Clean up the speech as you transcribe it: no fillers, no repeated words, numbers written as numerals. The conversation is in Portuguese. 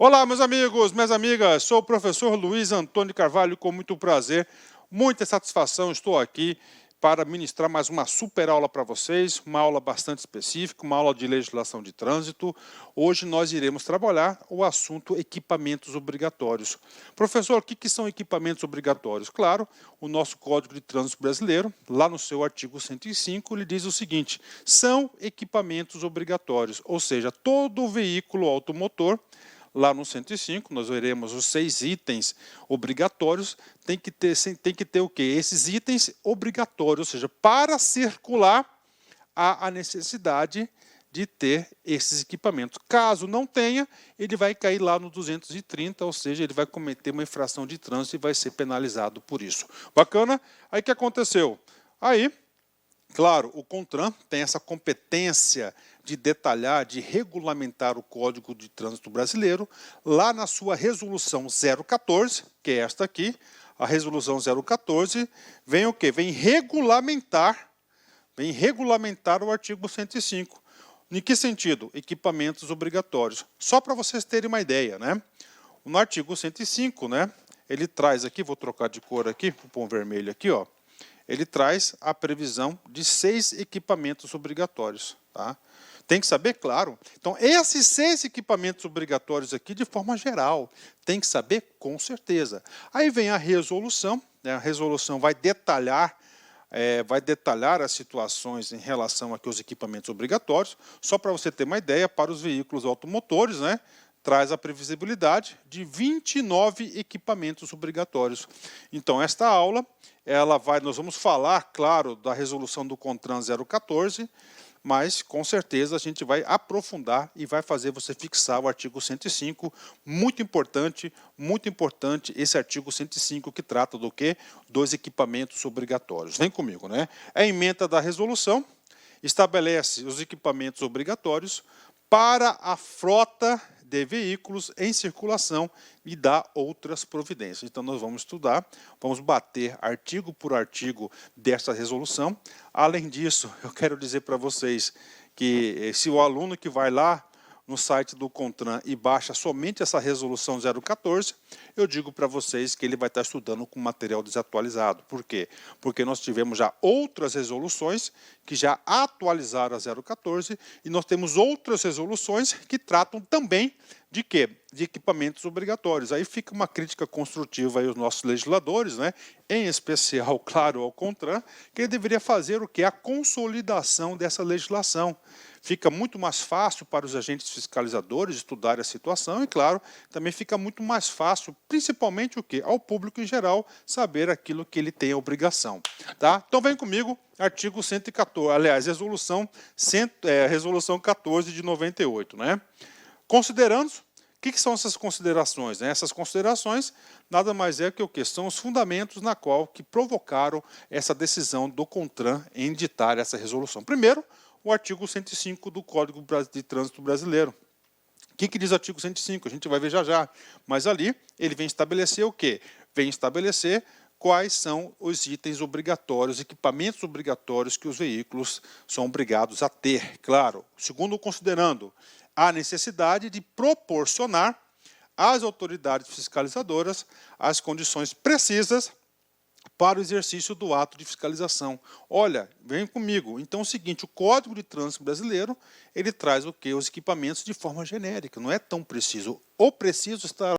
Olá, meus amigos, minhas amigas, sou o professor Luiz Antônio Carvalho, com muito prazer, muita satisfação, estou aqui para ministrar mais uma super aula para vocês, uma aula bastante específica, uma aula de legislação de trânsito. Hoje nós iremos trabalhar o assunto equipamentos obrigatórios. Professor, o que são equipamentos obrigatórios? Claro, o nosso Código de Trânsito Brasileiro, lá no seu artigo 105, ele diz o seguinte: são equipamentos obrigatórios, ou seja, todo veículo automotor. Lá no 105, nós veremos os 6 itens obrigatórios, tem que ter o quê? Esses itens obrigatórios, ou seja, para circular há a necessidade de ter esses equipamentos. Caso não tenha, ele vai cair lá no 230, ou seja, ele vai cometer uma infração de trânsito e vai ser penalizado por isso. Bacana? Aí o que aconteceu? Aí, claro, o CONTRAN tem essa competência de detalhar, de regulamentar o Código de Trânsito Brasileiro, lá na sua resolução 014, que é esta aqui, a resolução 014, vem o quê? Vem regulamentar o artigo 105. Em que sentido? Equipamentos obrigatórios. Só para vocês terem uma ideia, né? No artigo 105, né, ele traz aqui, vou trocar de cor aqui, vou pôr um vermelho aqui, ó. Ele traz a previsão de 6 equipamentos obrigatórios, tá? Tem que saber, claro. Então, esses 6 equipamentos obrigatórios aqui, de forma geral, tem que saber com certeza. Aí vem a resolução, né? A resolução vai detalhar as situações em relação aqui aos equipamentos obrigatórios. Só para você ter uma ideia, para os veículos automotores, né, traz a previsibilidade de 29 equipamentos obrigatórios. Então, esta aula, nós vamos falar, claro, da resolução do CONTRAN 014, mas com certeza a gente vai aprofundar e vai fazer você fixar o artigo 105, muito importante esse artigo 105 que trata do quê? Dos equipamentos obrigatórios. Vem comigo, né? A ementa da resolução estabelece os equipamentos obrigatórios para a frota de veículos em circulação e dá outras providências. Então, nós vamos estudar, vamos bater artigo por artigo dessa resolução. Além disso, eu quero dizer para vocês que se o aluno que vai lá no site do CONTRAN e baixa somente essa resolução 014, eu digo para vocês que ele vai estar estudando com material desatualizado. Por quê? Porque nós tivemos já outras resoluções que já atualizaram a 014 e nós temos outras resoluções que tratam também de quê? De equipamentos obrigatórios. Aí fica uma crítica construtiva aí aos nossos legisladores, né? Em especial, claro, ao CONTRAN, que ele deveria fazer o quê? A consolidação dessa legislação. Fica muito mais fácil para os agentes fiscalizadores estudar a situação e, claro, também fica muito mais fácil, principalmente o quê? Ao público em geral, saber aquilo que ele tem a obrigação. Tá? Então, vem comigo, artigo 114, aliás, resolução 14 de 98, né? Considerando, o que são essas considerações? Né? Essas considerações nada mais é que o quê? São os fundamentos na qual que provocaram essa decisão do CONTRAN em ditar essa resolução. Primeiro, o artigo 105 do Código de Trânsito Brasileiro. O que diz o artigo 105? A gente vai ver já já. Mas ali ele vem estabelecer o quê? Vem estabelecer quais são os itens obrigatórios, equipamentos obrigatórios que os veículos são obrigados a ter. Claro, segundo considerando a necessidade de proporcionar às autoridades fiscalizadoras as condições precisas para o exercício do ato de fiscalização. Olha, vem comigo. Então é o seguinte, o Código de Trânsito Brasileiro, ele traz o quê? Os equipamentos de forma genérica, não é tão preciso. O preciso está